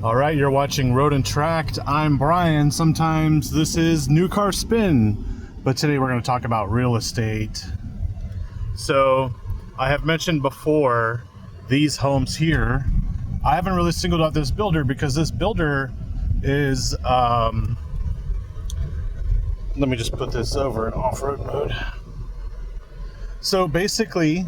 All right, you're watching Road and Tracked. I'm Brian. Sometimes this is New Car Spin, but today we're going to talk about real estate. So, I have mentioned before these homes here. I haven't really singled out this builder because this builder is, let me just put this over in off-road mode. So basically,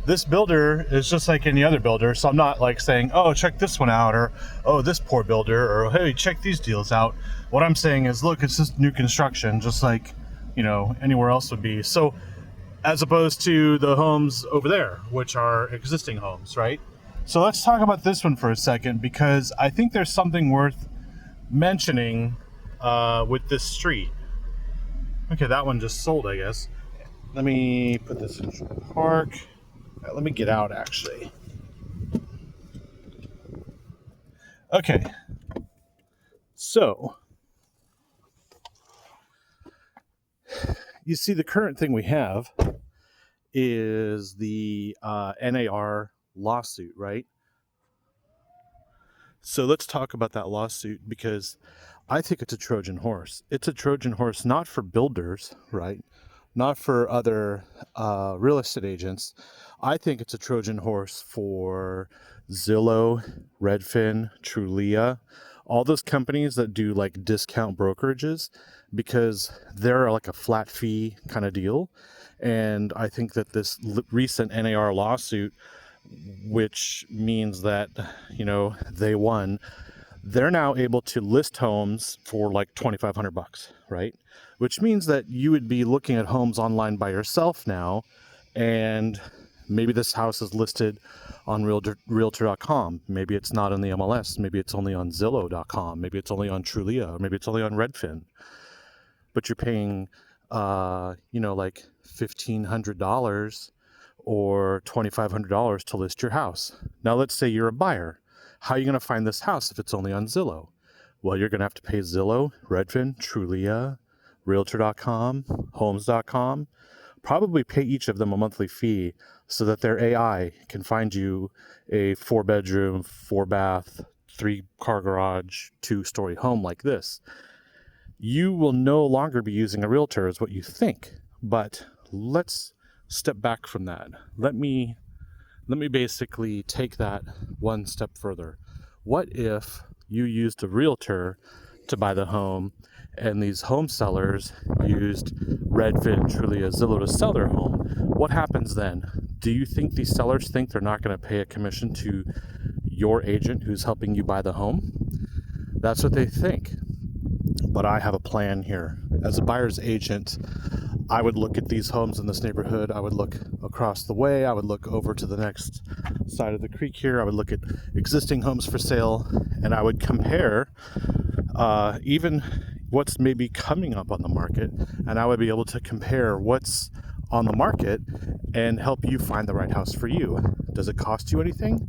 this builder is just like any other builder. So I'm not like saying, oh, check this one out, or oh, this poor builder, or hey, check these deals out. What I'm saying is, look, it's just new construction, just like, anywhere else would be. So as opposed to the homes over there, which are existing homes, right? So let's talk about this one for a second, because I think there's something worth mentioning with this street. Okay, that one just sold, I guess. Let me put this in park. Let me get out, actually. Okay. So, you see, the current thing we have is the NAR lawsuit, right? So let's talk about that lawsuit, because I think it's a Trojan horse. It's a Trojan horse not for builders, right? Not for other real estate agents. I think it's a Trojan horse for Zillow, Redfin, Trulia, all those companies that do like discount brokerages, because they're like a flat fee kind of deal. And I think that this recent NAR lawsuit, which means that, they won, they're now able to list homes for like $2,500, right? Which means that you would be looking at homes online by yourself now, and maybe this house is listed on realtor.com. Maybe it's not in the MLS. Maybe it's only on Zillow.com. Maybe it's only on Trulia, or maybe it's only on Redfin. But you're paying, like $1,500 or $2,500 to list your house. Now, let's say you're a buyer. How are you going to find this house if it's only on Zillow? Well, you're going to have to pay Zillow, Redfin, Trulia, Realtor.com, Homes.com. Probably pay each of them a monthly fee so that their AI can find you a 4-bedroom, 4-bath, 3-car garage, 2-story home like this. You will no longer be using a realtor, is what you think. But let's step back from that. Let me basically take that one step further. What if you used a realtor to buy the home, and these home sellers used Redfin, Trulia, Zillow to sell their home? What happens then? Do you think these sellers think they're not going to pay a commission to your agent who's helping you buy the home? That's what they think. But I have a plan here. As a buyer's agent, I would look at these homes in this neighborhood. I would look across the way. I would look over to the next side of the creek here. I would look at existing homes for sale, and I would compare even what's maybe coming up on the market, and I would be able to compare what's on the market and help you find the right house for you. Does it cost you anything?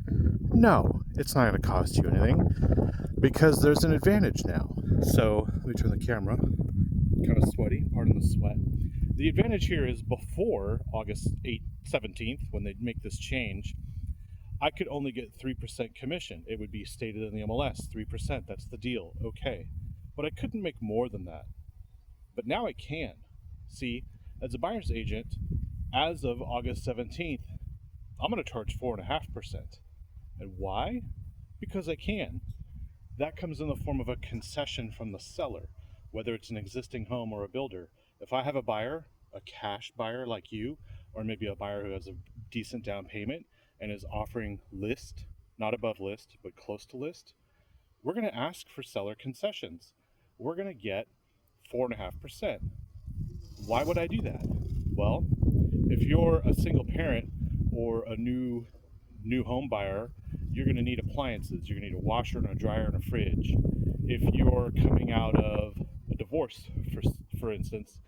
No, it's not going to cost you anything, because there's an advantage now. So let me turn the camera. Kind of sweaty, pardon the sweat. The advantage here is before August 17th, when they make this change, I could only get 3% commission. It would be stated in the MLS, 3%, that's the deal, okay. But I couldn't make more than that. But now I can. See, as a buyer's agent, as of August 17th, I'm gonna charge 4.5%. And why? Because I can. That comes in the form of a concession from the seller, whether it's an existing home or a builder. If I have a buyer, a cash buyer like you, or maybe a buyer who has a decent down payment and is offering list, not above list, but close to list, we're going to ask for seller concessions. We're going to get 4.5%. Why would I do that? Well, if you're a single parent or a new home buyer, you're going to need appliances. You're going to need a washer and a dryer and a fridge. If you're coming out of a divorce, for instance,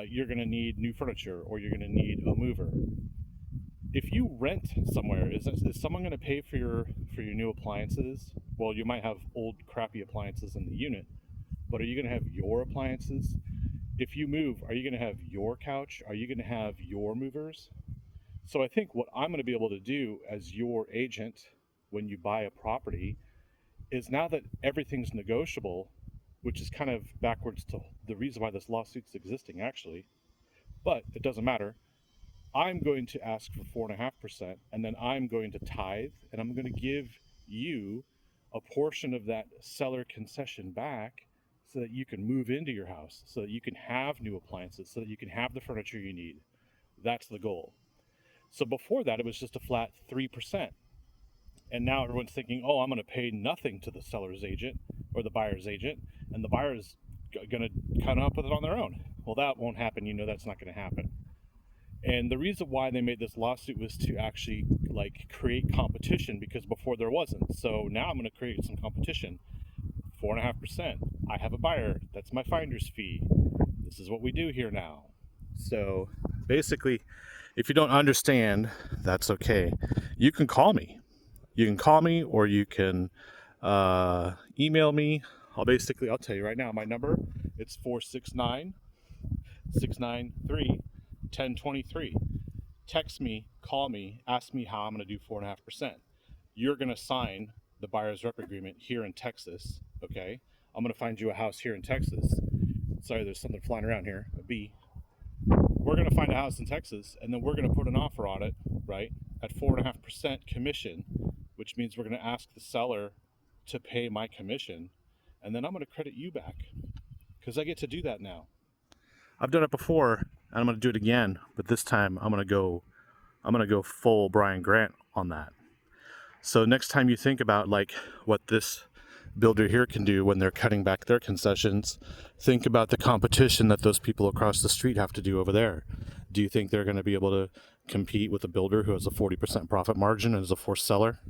you're going to need new furniture, or you're going to need a mover. If you rent somewhere, is someone going to pay for your new appliances? Well, you might have old crappy appliances in the unit, but are you going to have your appliances? If you move, are you going to have your couch? Are you going to have your movers? So I think what I'm going to be able to do as your agent when you buy a property is now that everything's negotiable, which is kind of backwards to the reason why this lawsuit's existing, actually, but it doesn't matter. I'm going to ask for 4.5%, and then I'm going to tithe, and I'm going to give you a portion of that seller concession back so that you can move into your house, so that you can have new appliances, so that you can have the furniture you need. That's the goal. So before that, it was just a flat 3%. And now everyone's thinking, oh, I'm going to pay nothing to the seller's agent or the buyer's agent, and the buyer's going to come up with it on their own. Well, that won't happen. You know that's not going to happen. And the reason why they made this lawsuit was to actually like create competition, because before there wasn't. So now I'm going to create some competition. 4.5%. I have a buyer. That's my finder's fee. This is what we do here now. So basically, if you don't understand, that's okay. You can call me. You can call me, or you can email me. I'll tell you right now, my number, it's 469-693-1023. Text me, call me, ask me how I'm going to do 4.5%. You're going to sign the buyer's rep agreement here in Texas, okay? I'm going to find you a house here in Texas. Sorry, there's something flying around here, a bee. We're going to find a house in Texas, and then we're going to put an offer on it, right, at 4.5% commission, which means we're going to ask the seller to pay my commission, and then I'm going to credit you back because I get to do that now. I've done it before, and I'm going to do it again, but this time I'm going to go full Brian Grant on that. So next time you think about like what this builder here can do when they're cutting back their concessions, think about the competition that those people across the street have to do over there. Do you think they're going to be able to compete with a builder who has a 40% profit margin and is a forced seller?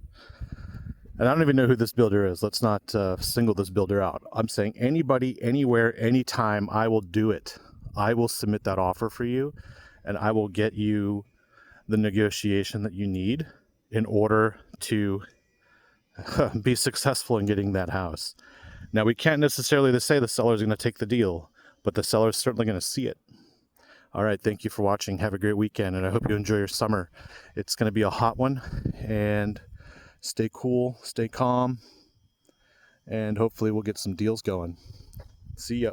And I don't even know who this builder is. Let's not single this builder out. I'm saying anybody, anywhere, anytime, I will do it. I will submit that offer for you, and I will get you the negotiation that you need in order to be successful in getting that house. Now, we can't necessarily say the seller's going to take the deal, but the seller's certainly going to see it. All right, thank you for watching. Have a great weekend, and I hope you enjoy your summer. It's going to be a hot one, and stay cool, stay calm, and hopefully we'll get some deals going. See ya.